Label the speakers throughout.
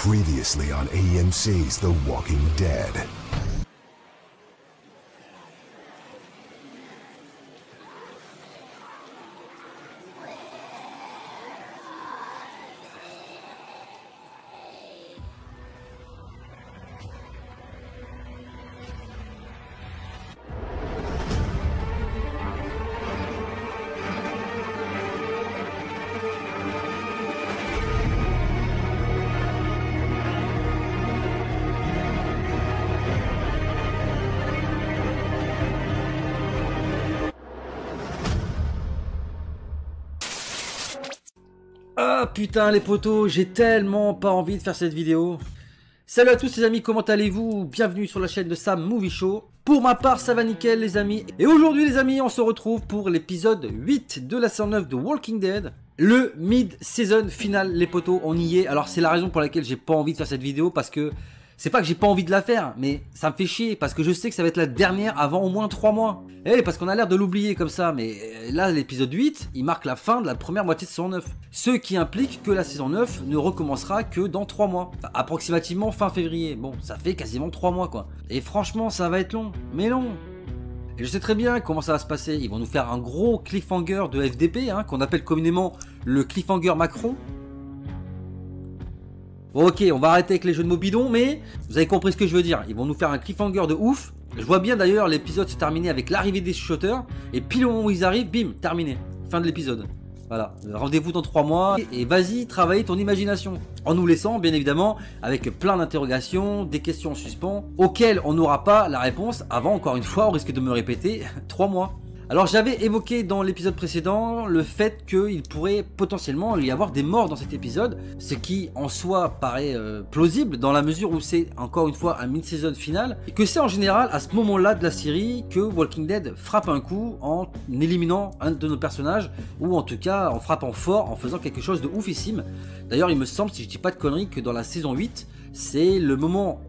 Speaker 1: Previously on AMC's The Walking Dead.
Speaker 2: Ah putain les potos, j'ai tellement pas envie de faire cette vidéo. Salut à tous les amis, comment allez-vous? Bienvenue sur la chaîne de Sam Movie Show. Pour ma part ça va nickel les amis. Et aujourd'hui les amis on se retrouve pour l'épisode 8 de la saison 9 de Walking Dead. Le mid-season final les potos, on y est. Alors c'est la raison pour laquelle j'ai pas envie de faire cette vidéo parce que... C'est pas que j'ai pas envie de la faire, mais ça me fait chier parce que je sais que ça va être la dernière avant au moins 3 mois. Eh, parce qu'on a l'air de l'oublier comme ça, mais là l'épisode 8, il marque la fin de la première moitié de saison 9. Ce qui implique que la saison 9 ne recommencera que dans 3 mois. Enfin, approximativement fin février. Bon, ça fait quasiment 3 mois quoi. Et franchement, ça va être long, mais long. Et je sais très bien comment ça va se passer. Ils vont nous faire un gros cliffhanger de FDP, hein, qu'on appelle communément le cliffhanger Macron. Bon, ok, on va arrêter avec les jeux de mots bidons, mais vous avez compris ce que je veux dire. Ils vont nous faire un cliffhanger de ouf. Je vois bien d'ailleurs l'épisode se terminer avec l'arrivée des chuchoteurs. Et pile au moment où ils arrivent, bim, terminé. Fin de l'épisode. Voilà, rendez-vous dans 3 mois. Et vas-y, travaille ton imagination. En nous laissant, bien évidemment, avec plein d'interrogations, des questions en suspens, auxquelles on n'aura pas la réponse avant, encore une fois, on risque de me répéter, 3 mois. Alors j'avais évoqué dans l'épisode précédent le fait qu'il pourrait potentiellement y avoir des morts dans cet épisode, ce qui en soi paraît plausible dans la mesure où c'est encore une fois un mid-season final, et que c'est en général à ce moment-là de la série que Walking Dead frappe un coup en éliminant un de nos personnages, ou en tout cas en frappant fort, en faisant quelque chose de oufissime. D'ailleurs il me semble, si je dis pas de conneries, que dans la saison 8, c'est le moment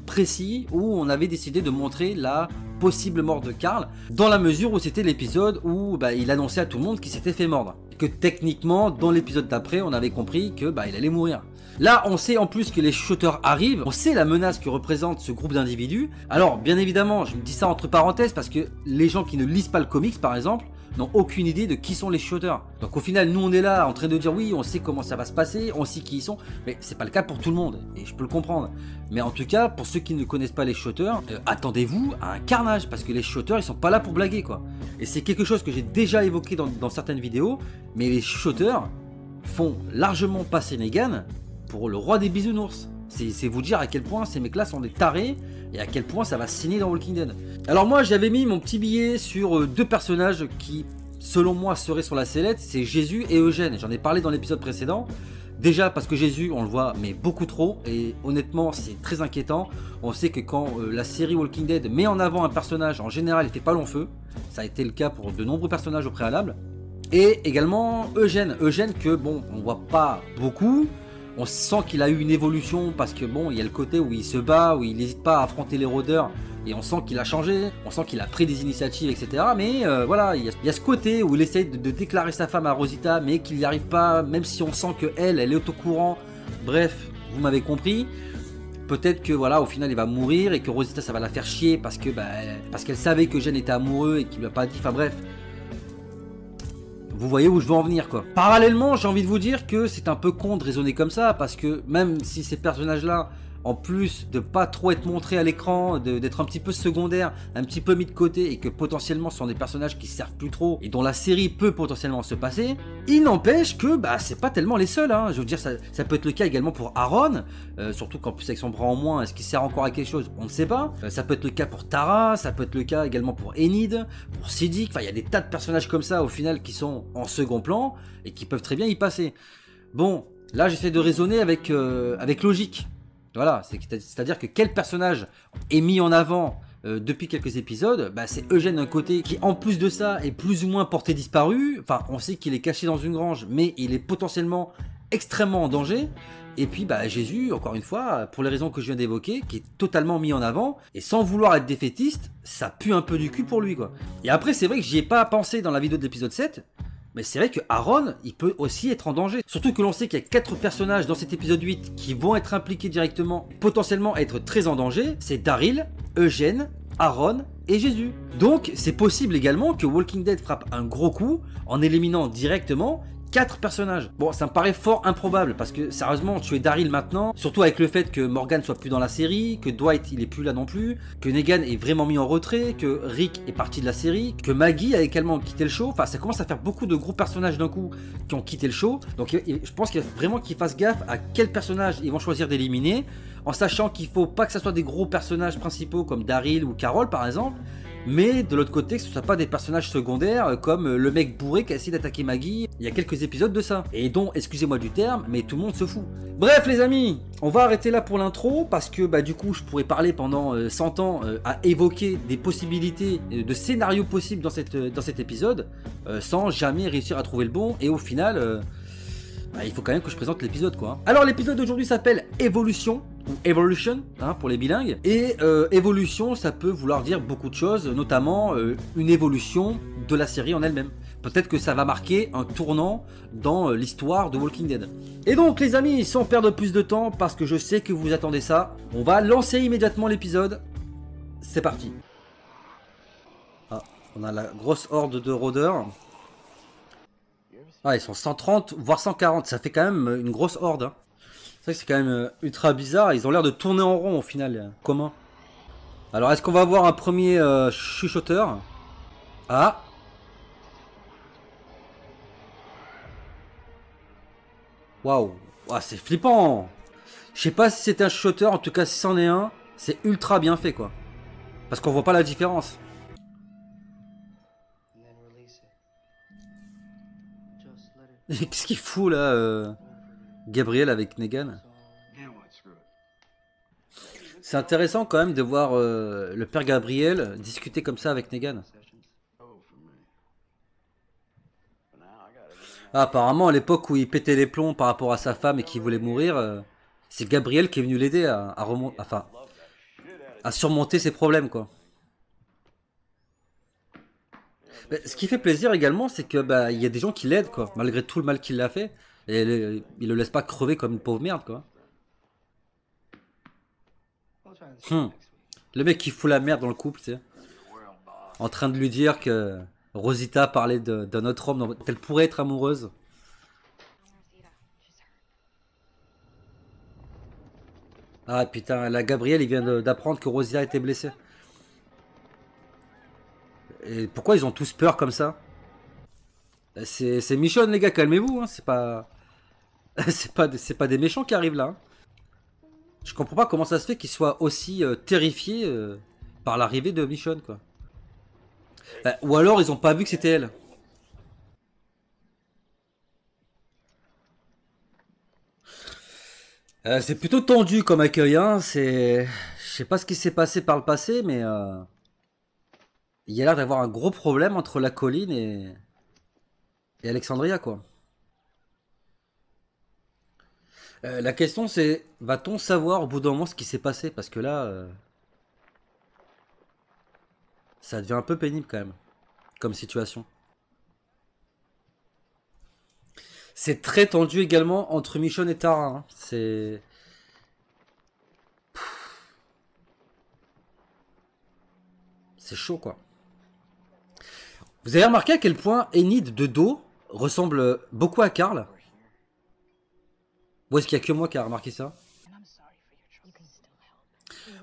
Speaker 2: précis où on avait décidé de montrer la possible mort de Carl, dans la mesure où c'était l'épisode où il annonçait à tout le monde qu'il s'était fait mordre. Que techniquement, dans l'épisode d'après, on avait compris que il allait mourir. Là, on sait en plus que les shooters arrivent, on sait la menace que représente ce groupe d'individus. Alors, bien évidemment, je me dis ça entre parenthèses parce que les gens qui ne lisent pas le comics, par exemple, n'ont aucune idée de qui sont les shooters. Donc au final, nous on est là en train de dire oui, on sait comment ça va se passer, on sait qui ils sont, mais c'est pas le cas pour tout le monde, et je peux le comprendre. Mais en tout cas, pour ceux qui ne connaissent pas les shooters, attendez-vous à un carnage, parce que les shooters, ils sont pas là pour blaguer quoi. Et c'est quelque chose que j'ai déjà évoqué dans certaines vidéos, mais les shooters font largement passer Negan pour le roi des bisounours. C'est vous dire à quel point ces mecs-là sont des tarés et à quel point ça va signer dans Walking Dead. Alors moi j'avais mis mon petit billet sur 2 personnages qui selon moi seraient sur la sellette, c'est Jésus et Eugène. J'en ai parlé dans l'épisode précédent. Déjà parce que Jésus on le voit mais beaucoup trop et honnêtement c'est très inquiétant. On sait que quand la série Walking Dead met en avant un personnage, en général il fait pas long feu. Ça a été le cas pour de nombreux personnages au préalable. Et également Eugène que bon on voit pas beaucoup. On sent qu'il a eu une évolution parce que bon, il y a le côté où il se bat, où il n'hésite pas à affronter les rôdeurs et on sent qu'il a changé, on sent qu'il a pris des initiatives, etc. Mais voilà, il y a ce côté où il essaye de déclarer sa femme à Rosita, mais qu'il n'y arrive pas, même si on sent que elle est au courant. Bref, vous m'avez compris. Peut-être que voilà, au final, il va mourir et que Rosita, ça va la faire chier parce que parce qu'elle savait que Eugène était amoureux et qu'il lui a pas dit. Enfin bref. Vous voyez où je veux en venir quoi. Parallèlement, j'ai envie de vous dire que c'est un peu con de raisonner comme ça, parce que même si ces personnages-là, en plus de pas trop être montrés à l'écran, d'être un petit peu secondaires, un petit peu mis de côté, et que potentiellement ce sont des personnages qui servent plus trop, et dont la série peut potentiellement se passer, il n'empêche que c'est pas tellement les seuls, hein. Je veux dire, ça peut être le cas également pour Aaron, surtout qu'en plus avec son bras en moins, est-ce qu'il sert encore à quelque chose? On ne sait pas. Ça peut être le cas pour Tara, ça peut être le cas également pour Enid, pour Siddiq, enfin il y a des tas de personnages comme ça au final qui sont en second plan, et qui peuvent très bien y passer. Bon, là j'essaie de raisonner avec logique. Voilà, c'est-à-dire que quel personnage est mis en avant depuis quelques épisodes, c'est Eugène d'un côté qui en plus de ça est plus ou moins porté disparu. Enfin, on sait qu'il est caché dans une grange, mais il est potentiellement extrêmement en danger. Et puis Jésus, encore une fois, pour les raisons que je viens d'évoquer, qui est totalement mis en avant, et sans vouloir être défaitiste, ça pue un peu du cul pour lui quoi. Et après c'est vrai que j'y ai pas pensé dans la vidéo de l'épisode 7, Mais c'est vrai que Aaron, il peut aussi être en danger. Surtout que l'on sait qu'il y a 4 personnages dans cet épisode 8 qui vont être impliqués directement, potentiellement être très en danger. C'est Daryl, Eugène, Aaron et Jésus. Donc c'est possible également que Walking Dead frappe un gros coup en éliminant directement 4 personnages. Bon, ça me paraît fort improbable parce que sérieusement, tuer Daryl maintenant, surtout avec le fait que Morgan soit plus dans la série, que Dwight il est plus là non plus, que Negan est vraiment mis en retrait, que Rick est parti de la série, que Maggie a également quitté le show. Enfin, ça commence à faire beaucoup de gros personnages d'un coup qui ont quitté le show. Donc je pense qu'il faut vraiment qu'ils fassent gaffe à quel personnage ils vont choisir d'éliminer, en sachant qu'il faut pas que ça soit des gros personnages principaux comme Daryl ou Carol par exemple, mais de l'autre côté que ce soit pas des personnages secondaires comme le mec bourré qui a essayé d'attaquer Maggie. Il y a quelques épisodes de ça, et dont, excusez-moi du terme, mais tout le monde se fout. Bref les amis, on va arrêter là pour l'intro, parce que bah du coup je pourrais parler pendant 100 ans à évoquer des possibilités de scénarios possibles dans cet épisode, sans jamais réussir à trouver le bon, et au final... il faut quand même que je présente l'épisode quoi. Alors l'épisode d'aujourd'hui s'appelle Évolution, ou Evolution hein, pour les bilingues. Et évolution ça peut vouloir dire beaucoup de choses, notamment une évolution de la série en elle-même. Peut-être que ça va marquer un tournant dans l'histoire de Walking Dead. Et donc les amis, sans perdre plus de temps, parce que je sais que vous attendez ça, on va lancer immédiatement l'épisode. C'est parti. Ah, on a la grosse horde de rôdeurs. Ah, ils sont 130, voire 140, ça fait quand même une grosse horde. Hein. C'est vrai que c'est quand même ultra bizarre, ils ont l'air de tourner en rond au final. Comment? Alors, est-ce qu'on va avoir un premier chuchoteur? Ah. Waouh, ah, c'est flippant. Je sais pas si c'est un chuchoteur, en tout cas si c'en est un, c'est ultra bien fait quoi. Parce qu'on voit pas la différence. Qu'est-ce qu'il fout là, Gabriel avec Negan? C'est intéressant quand même de voir le père Gabriel discuter comme ça avec Negan. Ah, apparemment à l'époque où il pétait les plombs par rapport à sa femme et qu'il voulait mourir, c'est Gabriel qui est venu l'aider à surmonter ses problèmes quoi. Mais ce qui fait plaisir également, c'est que bah il y a des gens qui l'aident quoi, malgré tout le mal qu'il a fait, et il le laisse pas crever comme une pauvre merde quoi. Le mec qui fout la merde dans le couple, tu sais, en train de lui dire que Rosita parlait d'un autre homme dont elle pourrait être amoureuse. Ah putain, la Gabrielle, il vient d'apprendre que Rosita était blessée. Et pourquoi ils ont tous peur comme ça? C'est Michonne les gars, calmez-vous, hein. C'est pas... c'est pas des méchants qui arrivent là. Hein. Je comprends pas comment ça se fait qu'ils soient aussi terrifiés par l'arrivée de Michonne quoi. Ou alors ils ont pas vu que c'était elle. C'est plutôt tendu comme accueil, hein. Je sais pas ce qui s'est passé par le passé, mais il y a l'air d'avoir un gros problème entre la colline et Alexandria, quoi. La question c'est, va-t-on savoir au bout d'un moment ce qui s'est passé? Parce que là, ça devient un peu pénible quand même, comme situation. C'est très tendu également entre Michonne et Tara. Hein. C'est chaud quoi. Vous avez remarqué à quel point Enid de dos ressemble beaucoup à Carl? Ou est-ce qu'il n'y a que moi qui a remarqué ça?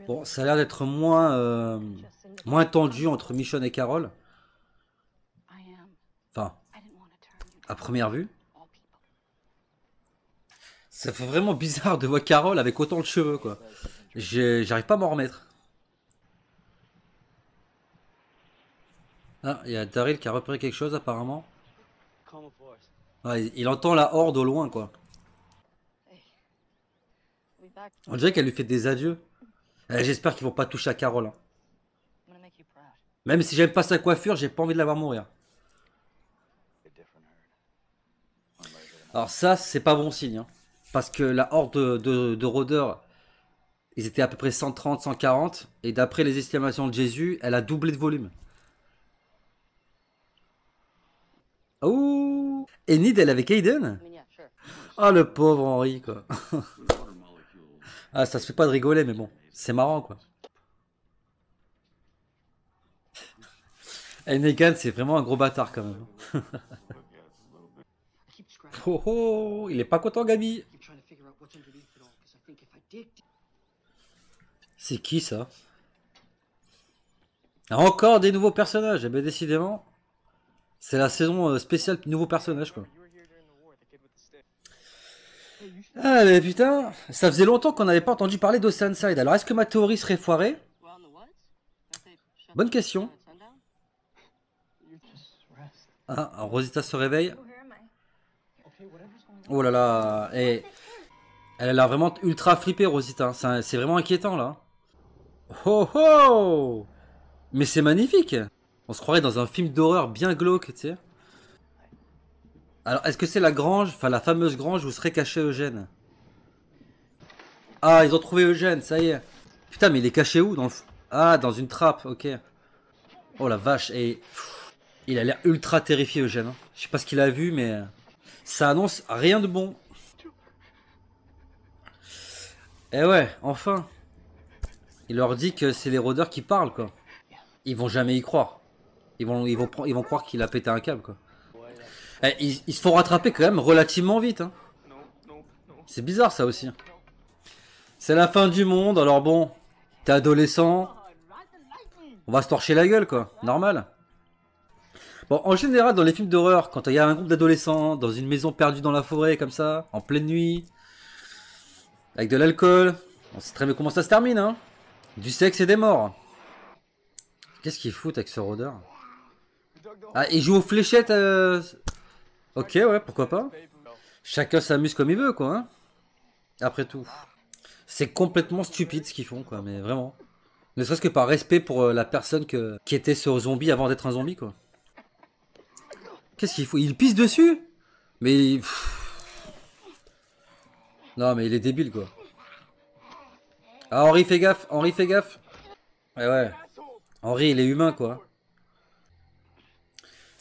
Speaker 2: Bon, ça a l'air d'être moins tendu entre Michonne et Carol. Enfin, à première vue. Ça fait vraiment bizarre de voir Carol avec autant de cheveux, quoi. J'arrive pas à m'en remettre. Ah, il y a Daryl qui a repéré quelque chose apparemment. Ouais, il entend la horde au loin, quoi. On dirait qu'elle lui fait des adieux. J'espère qu'ils vont pas toucher à Carol. Hein. Même si j'aime pas sa coiffure, j'ai pas envie de la voir mourir. Alors ça, c'est pas bon signe. Hein. Parce que la horde de rôdeurs, ils étaient à peu près 130, 140. Et d'après les estimations de Jésus, elle a doublé de volume. Ouh! Enid, elle est avec Aiden? Ah, le pauvre Henry, quoi. Ah, ça se fait pas de rigoler, mais bon, c'est marrant, quoi. Et Negan, c'est vraiment un gros bâtard, quand même. Oh oh, il est pas content, Gabi. C'est qui, ça? Encore des nouveaux personnages. Eh bien, décidément, c'est la saison spéciale nouveaux personnages, quoi. Allez, putain, ça faisait longtemps qu'on n'avait pas entendu parler d'Oceanside. Alors, est-ce que ma théorie serait foirée? Bonne question. Ah, Rosita se réveille. Oh là là, et elle a l'air vraiment ultra flippée, Rosita. C'est vraiment inquiétant, là. Oh oh! Mais c'est magnifique! On se croirait dans un film d'horreur bien glauque, tu sais. Alors, est-ce que c'est la grange, enfin la fameuse grange où serait caché Eugène? Ah, ils ont trouvé Eugène, ça y est. Putain, mais il est caché où dans le... Ah, dans une trappe, ok. Oh la vache, et... Il a l'air ultra terrifié, Eugène. Hein. Je sais pas ce qu'il a vu, mais... Ça annonce rien de bon. Eh ouais, enfin. Il leur dit que c'est les rôdeurs qui parlent, quoi. Ils vont jamais y croire. Ils vont croire qu'il a pété un câble, quoi. Eh, ils se font rattraper quand même relativement vite. Hein. C'est bizarre, ça aussi. C'est la fin du monde, alors bon... T'es adolescent... On va se torcher la gueule, quoi. Normal. Bon, en général, dans les films d'horreur, quand il y a un groupe d'adolescents dans une maison perdue dans la forêt, comme ça, en pleine nuit, avec de l'alcool, on sait très bien comment ça se termine, hein. Du sexe et des morts. Qu'est-ce qu'ils foutent avec ce rôdeur? Ah, ils jouent aux fléchettes Ok, ouais, pourquoi pas. Chacun s'amuse comme il veut, quoi, hein. Après tout. C'est complètement stupide ce qu'ils font, quoi, mais vraiment. Ne serait-ce que par respect pour la personne qui était ce zombie avant d'être un zombie, quoi. Qu'est-ce qu'il faut? Il pisse dessus? Mais... Non, mais il est débile, quoi. Ah, Henry, fais gaffe. Henry, fais gaffe. Ouais, ouais. Henry, il est humain, quoi.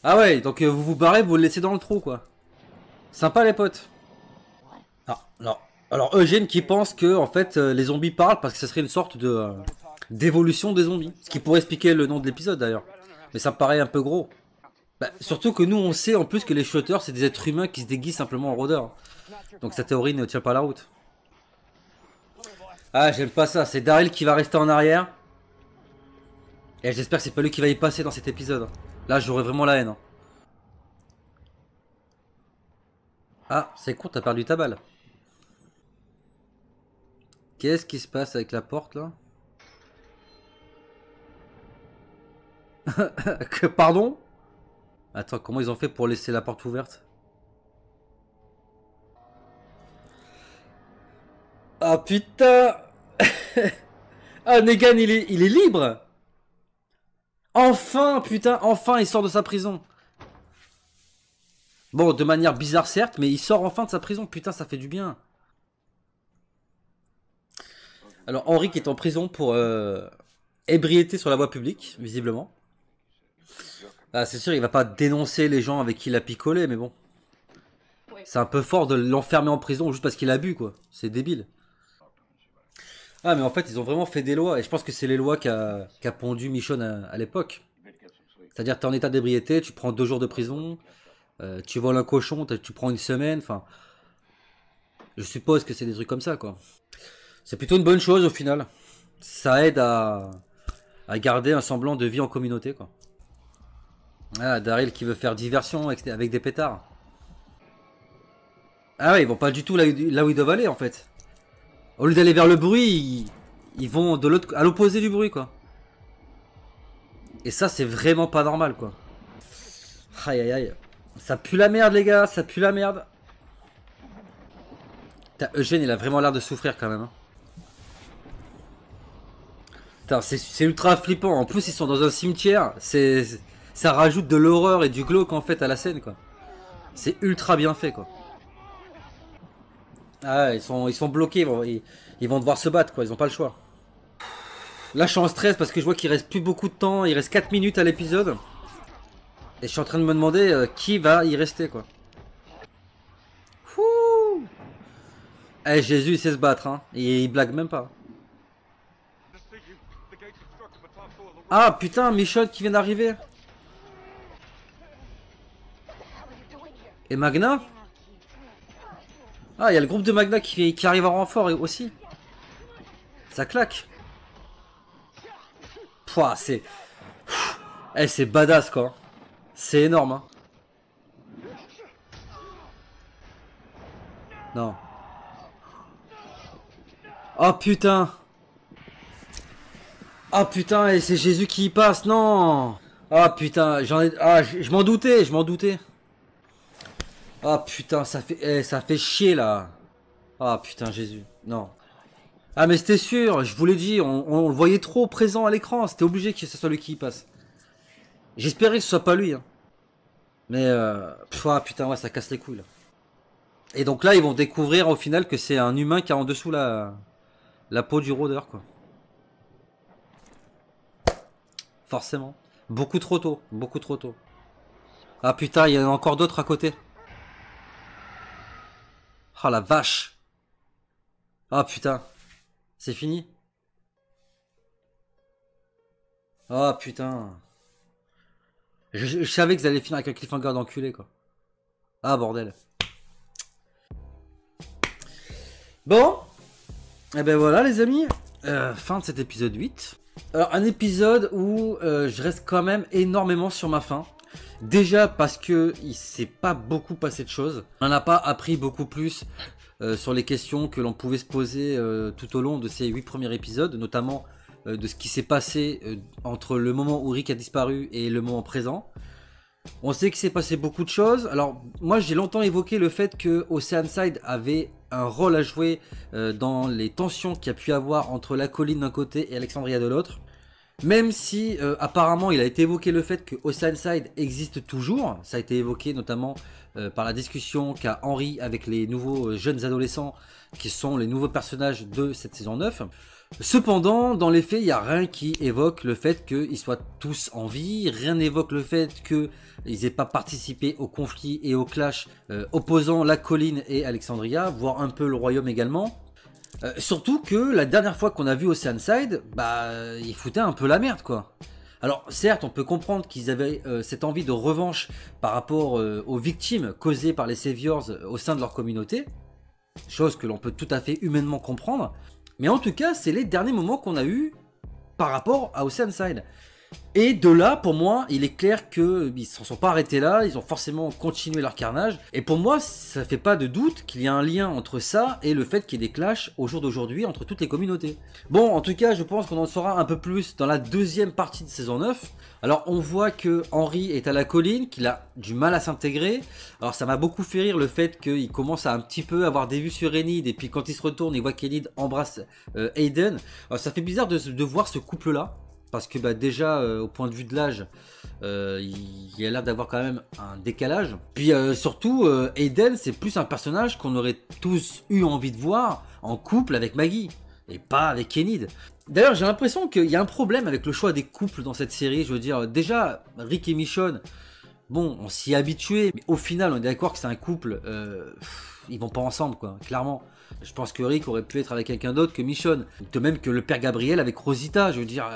Speaker 2: Ah ouais, donc vous vous barrez, vous le laissez dans le trou, quoi. Sympa, les potes. Ah, non. Alors, Eugène qui pense que, en fait, les zombies parlent parce que ce serait une sorte de... d'évolution des zombies. Ce qui pourrait expliquer le nom de l'épisode, d'ailleurs. Mais ça me paraît un peu gros. Bah, surtout que nous on sait en plus que les shooters c'est des êtres humains qui se déguisent simplement en rôdeurs. Donc sa théorie ne tient pas la route. Ah, j'aime pas ça, c'est Daryl qui va rester en arrière. Et j'espère que c'est pas lui qui va y passer dans cet épisode. Là j'aurais vraiment la haine. Hein. Ah, c'est con, t'as perdu ta balle. Qu'est-ce qui se passe avec la porte là? Que pardon? Attends, comment ils ont fait pour laisser la porte ouverte? Ah putain. Ah, Negan, il est libre. Enfin, putain, enfin il sort de sa prison. Bon, de manière bizarre certes, mais il sort enfin de sa prison. Putain, ça fait du bien. Alors, Henry qui est en prison pour ébriété sur la voie publique, visiblement. Ah, c'est sûr, il va pas dénoncer les gens avec qui il a picolé, mais bon. C'est un peu fort de l'enfermer en prison juste parce qu'il a bu, quoi. C'est débile. Ah, mais en fait, ils ont vraiment fait des lois, et je pense que c'est les lois qu'a pondu Michonne à l'époque. C'est-à-dire, t'es en état d'ébriété, tu prends 2 jours de prison, tu voles un cochon, tu prends une semaine, enfin... Je suppose que c'est des trucs comme ça, quoi. C'est plutôt une bonne chose, au final. Ça aide à garder un semblant de vie en communauté, quoi. Ah, Daryl qui veut faire diversion avec des pétards. Ah ouais, ils vont pas du tout là où ils doivent aller, en fait. Au lieu d'aller vers le bruit, ils vont à l'opposé du bruit, quoi. Et ça, c'est vraiment pas normal, quoi. Aïe, aïe, aïe. Ça pue la merde, les gars, ça pue la merde. Eugène, il a vraiment l'air de souffrir, quand même. Hein. C'est ultra flippant. En plus, ils sont dans un cimetière. Ça rajoute de l'horreur et du glauque, en fait, à la scène, quoi. C'est ultra bien fait, quoi. Ah, ils sont bloqués, ils vont devoir se battre, quoi, ils ont pas le choix. Là, je suis en stress parce que je vois qu'il reste plus beaucoup de temps, il reste 4 minutes à l'épisode. Et je suis en train de me demander qui va y rester, quoi. Eh, Jésus, il sait se battre, hein. Et il blague même pas. Ah, putain, Michonne qui vient d'arriver. Et Magna? Ah, il y a le groupe de Magna qui arrive en renfort aussi. Ça claque. Pouah, c'est... Eh, c'est badass, quoi. C'est énorme, hein. Non. Oh, putain. Oh, putain, et c'est Jésus qui y passe, non. Oh, putain, j'en ai... Ah, je m'en doutais, je m'en doutais. Oh, putain, ça fait chier, là. Ah, putain, Jésus. Non. Ah, mais c'était sûr, je vous l'ai dit, on le voyait trop présent à l'écran. C'était obligé que ce soit lui qui y passe. J'espérais que ce soit pas lui, hein. Mais, ah, putain, ouais, ça casse les couilles, là. Et donc là, ils vont découvrir au final que c'est un humain qui a en dessous la peau du rôdeur, quoi. Forcément. Beaucoup trop tôt, beaucoup trop tôt. Ah putain, il y en a encore d'autres à côté. Oh la vache. Ah putain. C'est fini. Oh putain. Je savais qu'ils allaient finir avec un cliffhanger d'enculé, quoi. Ah bordel. Bon. Et ben voilà les amis. Fin de cet épisode 8. Alors un épisode où je reste quand même énormément sur ma faim. Déjà parce que il s'est pas beaucoup passé de choses. On n'en a pas appris beaucoup plus sur les questions que l'on pouvait se poser tout au long de ces 8 premiers épisodes. Notamment de ce qui s'est passé entre le moment où Rick a disparu et le moment présent. On sait qu'il s'est passé beaucoup de choses. Alors moi j'ai longtemps évoqué le fait que Oceanside avait un rôle à jouer dans les tensions qu'il y a pu avoir entre la colline d'un côté et Alexandria de l'autre. Même si apparemment il a été évoqué le fait que Oceanside existe toujours. Ça a été évoqué notamment par la discussion qu'a Henry avec les nouveaux jeunes adolescents qui sont les nouveaux personnages de cette saison 9. Cependant, dans les faits, il n'y a rien qui évoque le fait qu'ils soient tous en vie, rien n'évoque le fait qu'ils n'aient pas participé au conflit et au clash opposant la colline et Alexandria, voire un peu le royaume également. Surtout que la dernière fois qu'on a vu Oceanside, bah, ils foutaient un peu la merde, quoi. Alors certes, on peut comprendre qu'ils avaient cette envie de revanche par rapport aux victimes causées par les Saviors au sein de leur communauté, chose que l'on peut tout à fait humainement comprendre. Mais en tout cas, c'est les derniers moments qu'on a eu par rapport à Oceanside. Et de là, pour moi, il est clair qu'ils ne s'en sont pas arrêtés là, ils ont forcément continué leur carnage. Et pour moi, ça fait pas de doute qu'il y a un lien entre ça et le fait qu'il y ait des clashs au jour d'aujourd'hui entre toutes les communautés. Bon, en tout cas, je pense qu'on en saura un peu plus dans la deuxième partie de saison 9. Alors, on voit que Henry est à la colline, qu'il a du mal à s'intégrer. Alors, ça m'a beaucoup fait rire le fait qu'il commence à un petit peu avoir des vues sur Enid, et puis quand il se retourne, il voit qu'Enid embrasse Aiden. Alors, ça fait bizarre de voir ce couple-là. Parce que bah, déjà, au point de vue de l'âge, il a l'air d'avoir quand même un décalage. Puis surtout, Aiden, c'est plus un personnage qu'on aurait tous eu envie de voir en couple avec Maggie. Et pas avec Enid. D'ailleurs, j'ai l'impression qu'il y a un problème avec le choix des couples dans cette série. Je veux dire, déjà, Rick et Michonne, bon, on s'y est habitué. Mais au final, on est d'accord que c'est un couple... ils vont pas ensemble, quoi, clairement. Je pense que Rick aurait pu être avec quelqu'un d'autre que Michonne. De même que le père Gabriel avec Rosita. Je veux dire,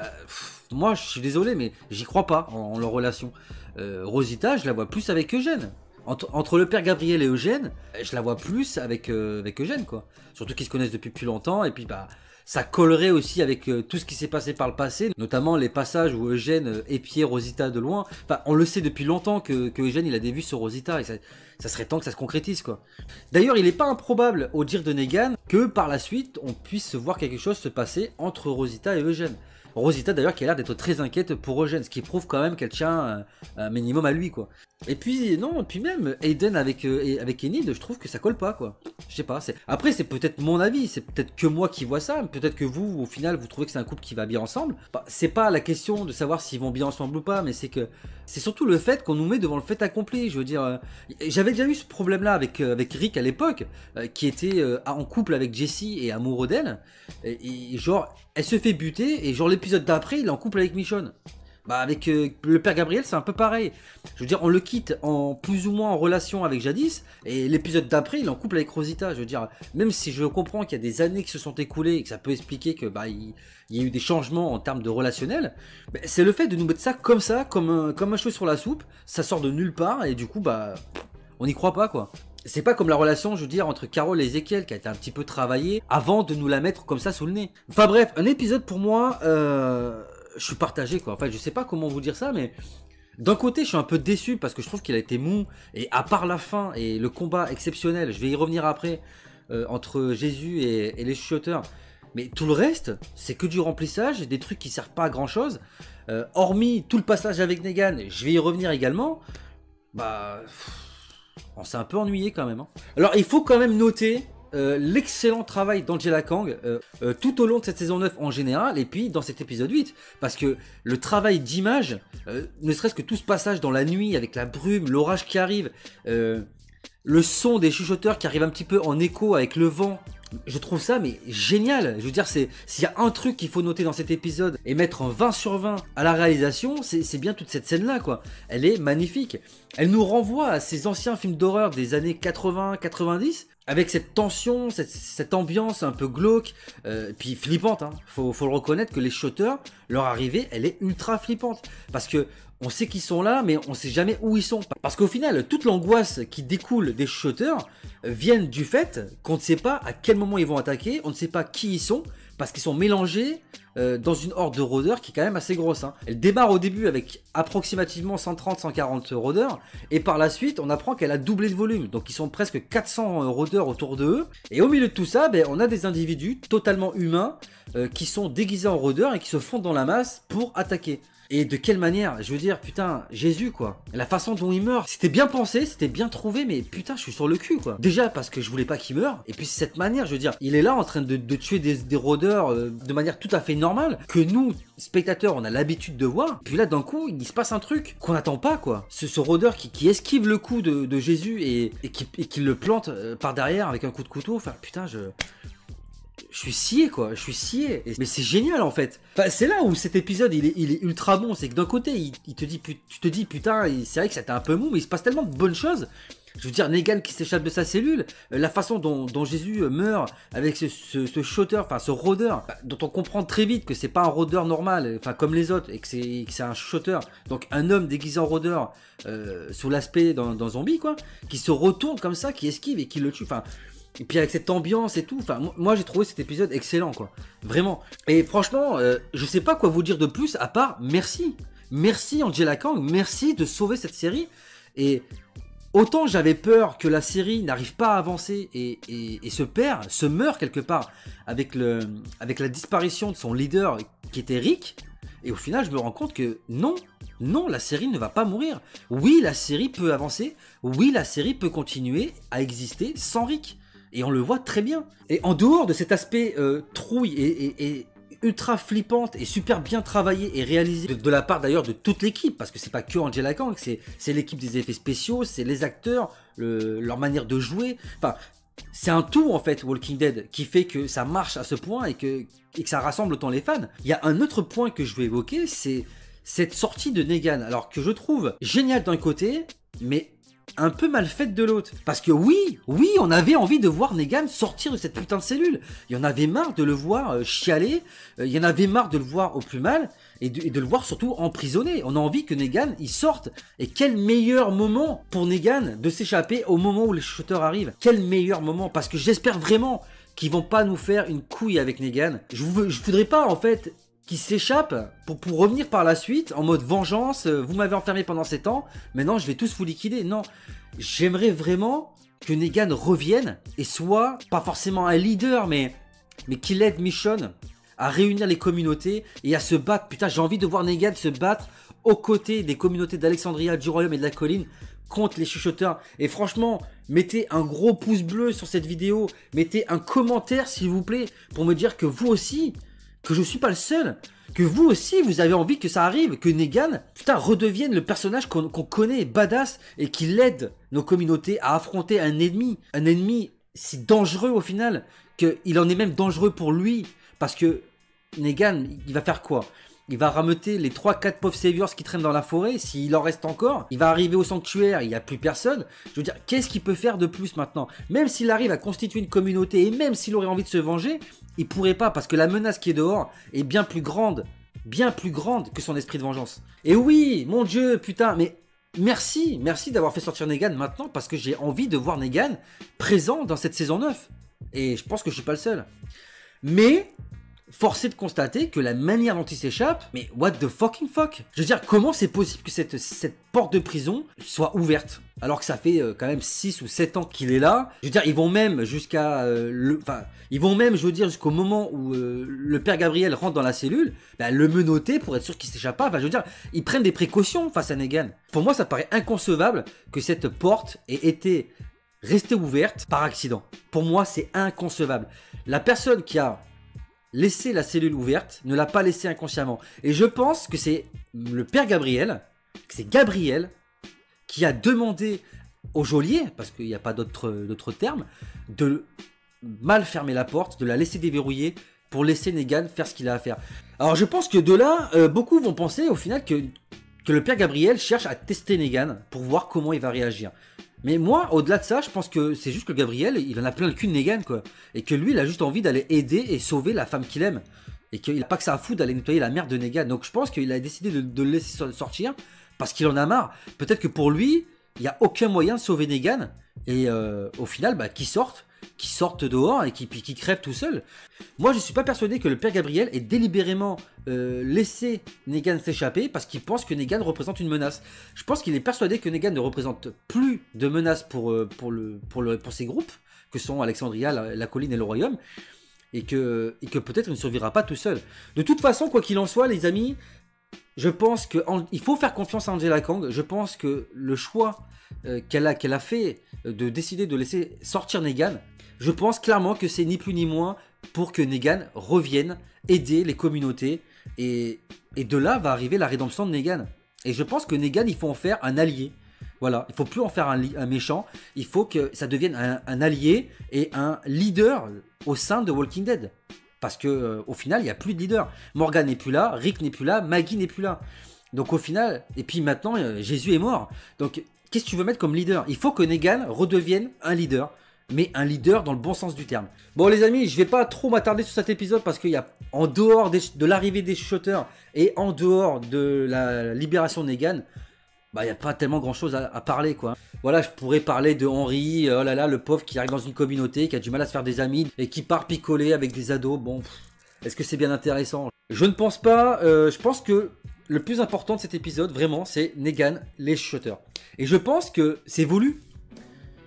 Speaker 2: moi je suis désolé, mais j'y crois pas en leur relation. Rosita, je la vois plus avec Eugène. Entre le père Gabriel et Eugène, je la vois plus avec Eugène, quoi. Surtout qu'ils se connaissent depuis plus longtemps. Et puis, bah, ça collerait aussi avec tout ce qui s'est passé par le passé. Notamment les passages où Eugène épiait Rosita de loin. Enfin, on le sait depuis longtemps que Eugène, il a des vues sur Rosita. Et ça serait temps que ça se concrétise, quoi. D'ailleurs, il n'est pas improbable, au dire de Negan, que par la suite, on puisse voir quelque chose se passer entre Rosita et Eugène. Rosita d'ailleurs qui a l'air d'être très inquiète pour Eugène, ce qui prouve quand même qu'elle tient un minimum à lui, quoi. Et puis non, et puis même Aiden avec Enid, je trouve que ça colle pas, quoi. Je sais pas, après c'est peut-être mon avis, c'est peut-être que moi qui vois ça, peut-être que vous au final vous trouvez que c'est un couple qui va bien ensemble. Bah, c'est pas la question de savoir s'ils vont bien ensemble ou pas, mais c'est surtout le fait qu'on nous met devant le fait accompli. Je veux dire, j'avais déjà eu ce problème-là avec Rick à l'époque, qui était en couple avec Jessie et amoureux d'elle, et genre elle se fait buter et genre l'épisode d'après il est en couple avec Michonne. Bah avec le père Gabriel c'est un peu pareil. Je veux dire on le quitte en plus ou moins en relation avec Jadis et l'épisode d'après il est en couple avec Rosita. Je veux dire même si je comprends qu'il y a des années qui se sont écoulées et que ça peut expliquer que bah il y a eu des changements en termes de relationnel, c'est le fait de nous mettre ça comme un cheveu sur la soupe, ça sort de nulle part et du coup bah on n'y croit pas quoi. C'est pas comme la relation, je veux dire, entre Carole et Ezekiel qui a été un petit peu travaillée avant de nous la mettre comme ça sous le nez. Enfin bref, un épisode pour moi, je suis partagé quoi. Enfin, je sais pas comment vous dire ça, mais d'un côté, je suis un peu déçu parce que je trouve qu'il a été mou. Et à part la fin et le combat exceptionnel, je vais y revenir après, entre Jésus et les chuchoteurs. Mais tout le reste, c'est que du remplissage et des trucs qui servent pas à grand chose. Hormis tout le passage avec Negan, je vais y revenir également. Bah. On s'est un peu ennuyé quand même. Hein. Alors il faut quand même noter l'excellent travail d'Angela Kang tout au long de cette saison 9 en général et puis dans cet épisode 8. Parce que le travail d'image, ne serait-ce que tout ce passage dans la nuit avec la brume, l'orage qui arrive, le son des chuchoteurs qui arrive un petit peu en écho avec le vent. Je trouve ça mais génial. Je veux dire, s'il y a un truc qu'il faut noter dans cet épisode et mettre un 20 sur 20 à la réalisation, c'est bien toute cette scène là quoi. Elle est magnifique. Elle nous renvoie à ces anciens films d'horreur des années 80-90 avec cette tension, cette ambiance un peu glauque, puis flippante. Hein. Faut le reconnaître que les shooters, leur arrivée, elle est ultra flippante parce que on sait qu'ils sont là, mais on sait jamais où ils sont. Parce qu'au final, toute l'angoisse qui découle des shooters viennent du fait qu'on ne sait pas à quel moment ils vont attaquer, on ne sait pas qui ils sont, parce qu'ils sont mélangés dans une horde de rôdeurs qui est quand même assez grosse. Hein. Elle démarre au début avec approximativement 130-140 rôdeurs, et par la suite, on apprend qu'elle a doublé de volume. Donc ils sont presque 400 rôdeurs autour d'eux. Et au milieu de tout ça, on a des individus totalement humains qui sont déguisés en rôdeurs et qui se fondent dans la masse pour attaquer. Et de quelle manière? Je veux dire, putain, Jésus quoi. La façon dont il meurt, c'était bien pensé, c'était bien trouvé, mais putain, je suis sur le cul quoi. Déjà parce que je voulais pas qu'il meure, et puis cette manière, je veux dire, il est là en train de tuer des rôdeurs de manière tout à fait normale, que nous, spectateurs, on a l'habitude de voir. Puis là, d'un coup, il se passe un truc qu'on n'attend pas quoi. Ce rôdeur qui esquive le coup de Jésus et qui le plante par derrière avec un coup de couteau, enfin putain, je suis scié quoi, je suis scié. Mais c'est génial en fait. Enfin, c'est là où cet épisode il est ultra bon. C'est que d'un côté tu te dis putain, c'est vrai que c'était un peu mou, mais il se passe tellement de bonnes choses. Je veux dire, Negan qui s'échappe de sa cellule, la façon dont Jésus meurt avec ce shooter, enfin ce rôdeur, dont on comprend très vite que c'est pas un rôdeur normal, enfin comme les autres, et que c'est un shooter, donc un homme déguisé en rôdeur sous l'aspect d'un zombie quoi, qui se retourne comme ça, qui esquive et qui le tue. Enfin. Et puis avec cette ambiance et tout, enfin moi j'ai trouvé cet épisode excellent quoi, vraiment. Et franchement, je sais pas quoi vous dire de plus à part merci. Merci Angela Kang, merci de sauver cette série. Et autant j'avais peur que la série n'arrive pas à avancer et se meurt quelque part avec la disparition de son leader qui était Rick. Et au final je me rends compte que non, la série ne va pas mourir. Oui, la série peut avancer, oui, la série peut continuer à exister sans Rick. Et on le voit très bien. Et en dehors de cet aspect trouille et ultra flippante et super bien travaillé et réalisé de la part d'ailleurs de toute l'équipe, parce que c'est pas que Angela Kang, c'est l'équipe des effets spéciaux, c'est les acteurs, leur manière de jouer. Enfin, c'est un tout en fait, Walking Dead, qui fait que ça marche à ce point et que ça rassemble autant les fans. Il y a un autre point que je vais évoquer, c'est cette sortie de Negan. Alors que je trouve génial d'un côté, mais un peu mal faite de l'autre. Parce que oui, on avait envie de voir Negan sortir de cette putain de cellule. Il y en avait marre de le voir chialer, il y en avait marre de le voir au plus mal, et de le voir surtout emprisonné. On a envie que Negan, il sorte. Et quel meilleur moment pour Negan de s'échapper au moment où les shooters arrivent. Quel meilleur moment, parce que j'espère vraiment qu'ils vont pas nous faire une couille avec Negan. Je voudrais pas en fait qui s'échappe pour revenir par la suite en mode vengeance, vous m'avez enfermé pendant 7 ans, maintenant je vais tous vous liquider. Non, j'aimerais vraiment que Negan revienne et soit pas forcément un leader, mais qu'il aide Michonne à réunir les communautés et à se battre. Putain, j'ai envie de voir Negan se battre aux côtés des communautés d'Alexandria, du Royaume et de la Colline contre les chuchoteurs. Et franchement, mettez un gros pouce bleu sur cette vidéo, mettez un commentaire s'il vous plaît pour me dire que vous aussi, que je suis pas le seul, que vous aussi vous avez envie que ça arrive, que Negan, putain, redevienne le personnage qu'on connaît, badass, et qu'il aide nos communautés à affronter un ennemi si dangereux au final, qu'il en est même dangereux pour lui, parce que Negan, il va faire quoi? il va rameuter les 3-4 pauvres saviors qui traînent dans la forêt, s'il en reste encore. Il va arriver au sanctuaire, il n'y a plus personne. Je veux dire, qu'est-ce qu'il peut faire de plus maintenant? Même s'il arrive à constituer une communauté, et même s'il aurait envie de se venger, il pourrait pas, parce que la menace qui est dehors est bien plus grande que son esprit de vengeance. Et oui, mon Dieu, putain, mais merci d'avoir fait sortir Negan maintenant, parce que j'ai envie de voir Negan présent dans cette saison 9. Et je pense que je suis pas le seul. Mais force est de constater que la manière dont il s'échappe, mais what the fucking fuck? Je veux dire, comment c'est possible que cette porte de prison soit ouverte alors que ça fait quand même 6 ou 7 ans qu'il est là? Je veux dire, ils vont même jusqu'à jusqu'au moment où le père Gabriel rentre dans la cellule, bah, le menotter pour être sûr qu'il s'échappe pas. Enfin, je veux dire, ils prennent des précautions face à Negan. Pour moi, ça paraît inconcevable que cette porte ait été restée ouverte par accident. Pour moi, c'est inconcevable. La personne qui a laisser la cellule ouverte ne l'a pas laissée inconsciemment. Et je pense que c'est le père Gabriel, que c'est Gabriel qui a demandé au geôlier, parce qu'il n'y a pas d'autre terme, de mal fermer la porte, de la laisser déverrouiller pour laisser Negan faire ce qu'il a à faire. Alors je pense que de là, beaucoup vont penser au final que le père Gabriel cherche à tester Negan pour voir comment il va réagir. Mais moi, au-delà de ça, je pense que c'est juste que Gabriel, il en a plein le cul de Negan, quoi. Et que lui, il a juste envie d'aller aider et sauver la femme qu'il aime. Et qu'il n'a pas que ça à foutre d'aller nettoyer la merde de Negan. Donc je pense qu'il a décidé de le laisser sortir parce qu'il en a marre. Peut-être que pour lui, il n'y a aucun moyen de sauver Negan. Et au final, bah, qu'il sorte dehors et qu'il crève tout seul. Moi, je suis pas persuadé que le père Gabriel ait délibérément laissé Negan s'échapper parce qu'il pense que Negan représente une menace. Je pense qu'il est persuadé que Negan ne représente plus de menace pour ses groupes, que sont Alexandria, la colline et le royaume, et que peut-être il ne survivra pas tout seul. De toute façon, quoi qu'il en soit, les amis, je pense qu'il faut faire confiance à Angela Kang. Je pense que le choix qu'elle a fait de décider de laisser sortir Negan, je pense clairement que c'est ni plus ni moins pour que Negan revienne aider les communautés, et de là va arriver la rédemption de Negan. Et je pense que Negan, il faut en faire un allié. Voilà, il faut plus en faire un méchant, il faut que ça devienne un allié et un leader au sein de Walking Dead. Parce que au final, il n'y a plus de leader. Morgan n'est plus là, Rick n'est plus là, Maggie n'est plus là. Donc au final, et puis maintenant, Jésus est mort. Donc qu'est-ce que tu veux mettre comme leader? Il faut que Negan redevienne un leader, mais un leader dans le bon sens du terme. Bon les amis, je vais pas trop m'attarder sur cet épisode parce qu'il y a, en dehors de l'arrivée des chuchoteurs et en dehors de la libération de Negan, bah il n'y a pas tellement grand chose à parler quoi. Voilà, je pourrais parler de Henry, oh là là, le pauvre qui arrive dans une communauté, qui a du mal à se faire des amis et qui part picoler avec des ados. Bon, est-ce que c'est bien intéressant? Je ne pense pas, je pense que le plus important de cet épisode, vraiment, c'est Negan, les chuchoteurs. Et je pense que c'est voulu.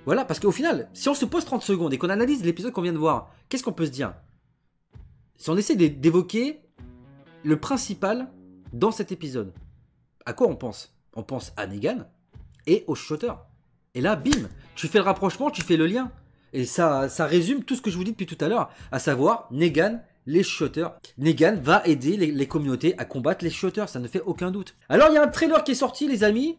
Speaker 2: Voilà, parce qu'au final, si on se pose 30 secondes et qu'on analyse l'épisode qu'on vient de voir, qu'est-ce qu'on peut se dire? Si on essaie d'évoquer le principal dans cet épisode, à quoi on pense? On pense à Negan et aux chuchoteurs. Et là, bim, tu fais le rapprochement, tu fais le lien. Et ça résume tout ce que je vous dis depuis tout à l'heure, à savoir Negan, les chuchoteurs. Negan va aider les communautés à combattre les chuchoteurs, ça ne fait aucun doute. Alors, il y a un trailer qui est sorti, les amis.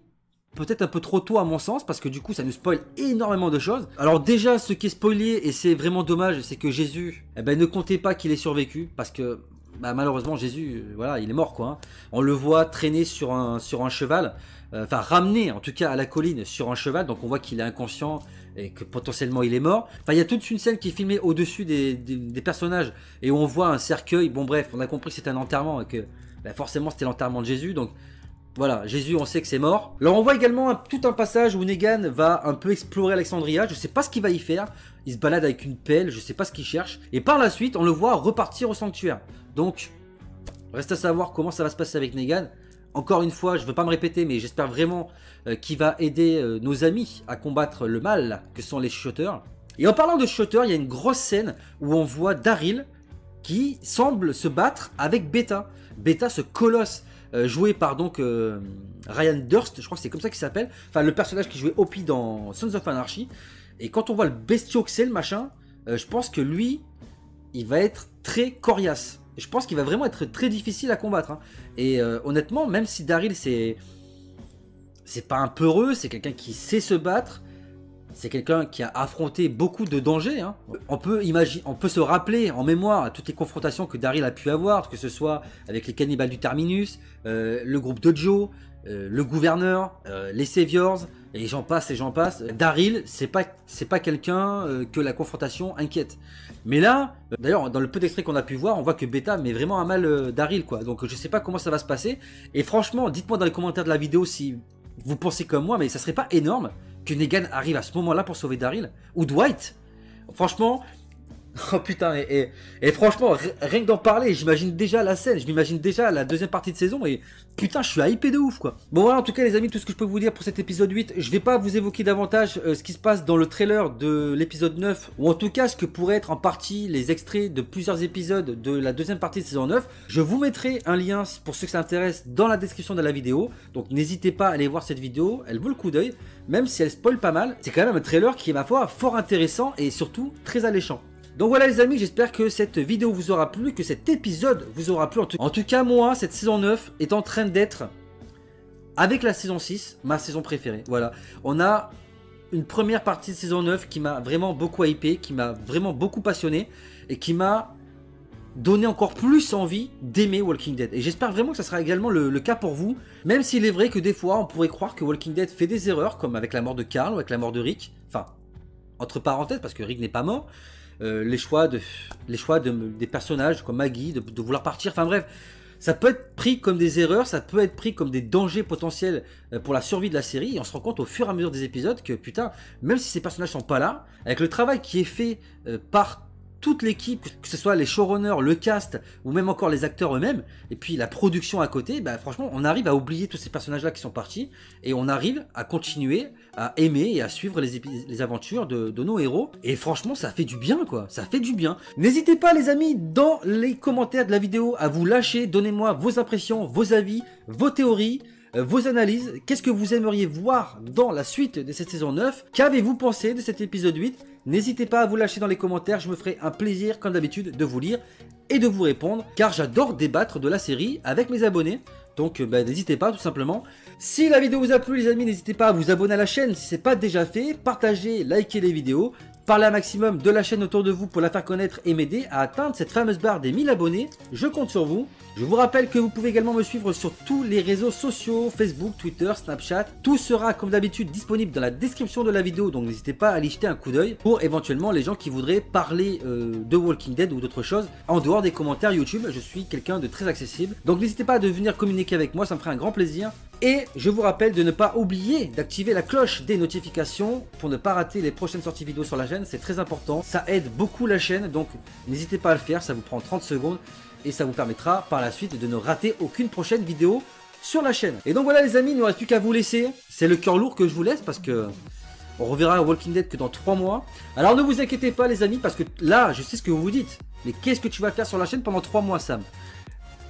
Speaker 2: Peut-être un peu trop tôt à mon sens, parce que du coup ça nous spoil énormément de choses. Alors déjà, ce qui est spoilé, et c'est vraiment dommage, c'est que Jésus, eh ben, ne comptez pas qu'il ait survécu, parce que bah, malheureusement Jésus, voilà, il est mort quoi. Hein. On le voit traîner sur un cheval, enfin ramené en tout cas à la colline sur un cheval, donc on voit qu'il est inconscient et que potentiellement il est mort. Enfin il y a toute une scène qui est filmée au-dessus des personnages, et où on voit un cercueil, bon bref, on a compris que c'était un enterrement, et que bah, forcément c'était l'enterrement de Jésus, donc... Voilà, Jésus, on sait que c'est mort. Alors on voit également tout un passage où Negan va un peu explorer Alexandria. Je sais pas ce qu'il va y faire. Il se balade avec une pelle, je sais pas ce qu'il cherche. Et par la suite, on le voit repartir au sanctuaire. Donc, reste à savoir comment ça va se passer avec Negan. Encore une fois, je veux pas me répéter, mais j'espère vraiment qu'il va aider nos amis à combattre le mal que sont les chuchoteurs. Et en parlant de chuchoteurs, il y a une grosse scène où on voit Daryl qui semble se battre avec Beta. Beta, ce colosse joué par donc Ryan Durst, je crois que c'est comme ça qu'il s'appelle, enfin le personnage qui jouait Opie dans Sons of Anarchy. Et quand on voit le bestiau que c'est le machin, je pense que lui, il va être très coriace. Je pense qu'il va vraiment être très difficile à combattre. Hein. Et honnêtement, même si Daryl c'est pas un peureux, c'est quelqu'un qui sait se battre, c'est quelqu'un qui a affronté beaucoup de dangers. Hein. On peut se rappeler en mémoire toutes les confrontations que Daryl a pu avoir, que ce soit avec les cannibales du Terminus, le groupe de Joe, le gouverneur, les Saviors, et j'en passe et j'en passe. Daryl, c'est pas quelqu'un que la confrontation inquiète. Mais là, d'ailleurs, dans le peu d'extraits qu'on a pu voir, on voit que Beta met vraiment à mal Daryl, quoi. Donc je sais pas comment ça va se passer. Et franchement, dites-moi dans les commentaires de la vidéo si vous pensez comme moi, mais ça serait pas énorme que Negan arrive à ce moment-là pour sauver Daryl ou Dwight. Franchement, oh putain, et franchement, rien que d'en parler, j'imagine déjà la scène, je m'imagine déjà la deuxième partie de saison et putain, je suis hypé de ouf quoi. Bon voilà, en tout cas les amis, tout ce que je peux vous dire pour cet épisode 8, je vais pas vous évoquer davantage ce qui se passe dans le trailer de l'épisode 9, ou en tout cas ce que pourrait être en partie les extraits de plusieurs épisodes de la deuxième partie de saison 9. Je vous mettrai un lien pour ceux que ça intéresse dans la description de la vidéo, donc n'hésitez pas à aller voir cette vidéo, elle vaut le coup d'œil, même si elle spoil pas mal. C'est quand même un trailer qui est ma foi fort intéressant et surtout très alléchant. Donc voilà les amis, j'espère que cette vidéo vous aura plu, que cet épisode vous aura plu. En tout cas, moi, cette saison 9 est en train d'être, avec la saison 6, ma saison préférée. Voilà, on a une première partie de saison 9 qui m'a vraiment beaucoup hypé, qui m'a vraiment beaucoup passionné et qui m'a donné encore plus envie d'aimer Walking Dead. Et j'espère vraiment que ça sera également le cas pour vous, même s'il est vrai que des fois, on pourrait croire que Walking Dead fait des erreurs, comme avec la mort de Carl ou avec la mort de Rick. Enfin, entre parenthèses, parce que Rick n'est pas mort. Les choix des personnages comme Maggie, de vouloir partir, enfin bref, ça peut être pris comme des erreurs, ça peut être pris comme des dangers potentiels pour la survie de la série, et on se rend compte au fur et à mesure des épisodes que putain, même si ces personnages sont pas là, avec le travail qui est fait par toute l'équipe, que ce soit les showrunners, le cast, ou même encore les acteurs eux-mêmes, et puis la production à côté, bah franchement, on arrive à oublier tous ces personnages-là qui sont partis, et on arrive à continuer à aimer et à suivre les aventures de nos héros, et franchement, ça fait du bien, quoi, ça fait du bien. N'hésitez pas, les amis, dans les commentaires de la vidéo, à vous lâcher, donnez-moi vos impressions, vos avis, vos théories, vos analyses, qu'est-ce que vous aimeriez voir dans la suite de cette saison 9, qu'avez-vous pensé de cet épisode 8? N'hésitez pas à vous lâcher dans les commentaires, je me ferai un plaisir comme d'habitude de vous lire et de vous répondre, car j'adore débattre de la série avec mes abonnés, donc n'hésitez pas tout simplement. Si la vidéo vous a plu les amis, n'hésitez pas à vous abonner à la chaîne si ce n'est pas déjà fait, partagez, likez les vidéos, parlez un maximum de la chaîne autour de vous pour la faire connaître et m'aider à atteindre cette fameuse barre des 1000 abonnés, je compte sur vous. Je vous rappelle que vous pouvez également me suivre sur tous les réseaux sociaux, Facebook, Twitter, Snapchat. Tout sera comme d'habitude disponible dans la description de la vidéo, donc n'hésitez pas à y jeter un coup d'œil pour éventuellement les gens qui voudraient parler de Walking Dead ou d'autres choses en dehors des commentaires YouTube. Je suis quelqu'un de très accessible, donc n'hésitez pas à venir communiquer avec moi, ça me ferait un grand plaisir. Et je vous rappelle de ne pas oublier d'activer la cloche des notifications pour ne pas rater les prochaines sorties vidéo sur la chaîne, c'est très important, ça aide beaucoup la chaîne, donc n'hésitez pas à le faire, ça vous prend 30 secondes. Et ça vous permettra par la suite de ne rater aucune prochaine vidéo sur la chaîne. Et donc voilà les amis, il ne me reste plus qu'à vous laisser. C'est le cœur lourd que je vous laisse parce que on reverra Walking Dead que dans 3 mois. Alors ne vous inquiétez pas les amis, parce que là je sais ce que vous vous dites. Mais qu'est-ce que tu vas faire sur la chaîne pendant 3 mois Sam?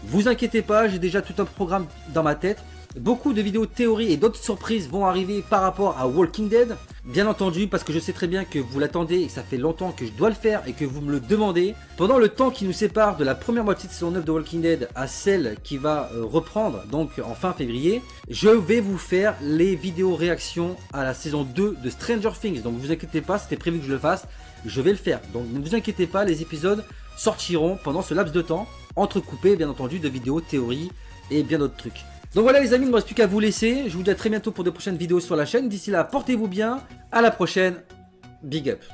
Speaker 2: Vous inquiétez pas, j'ai déjà tout un programme dans ma tête. Beaucoup de vidéos théories et d'autres surprises vont arriver par rapport à Walking Dead. Bien entendu, parce que je sais très bien que vous l'attendez et que ça fait longtemps que je dois le faire et que vous me le demandez. Pendant le temps qui nous sépare de la première moitié de saison 9 de Walking Dead à celle qui va reprendre, donc en fin février, je vais vous faire les vidéos réactions à la saison 2 de Stranger Things. Donc ne vous inquiétez pas, c'était prévu que je le fasse, je vais le faire. Donc ne vous inquiétez pas, les épisodes sortiront pendant ce laps de temps, entrecoupés bien entendu de vidéos théories et bien d'autres trucs. Donc voilà les amis, il ne me reste plus qu'à vous laisser. Je vous dis à très bientôt pour de prochaines vidéos sur la chaîne. D'ici là, portez-vous bien. À la prochaine. Big up.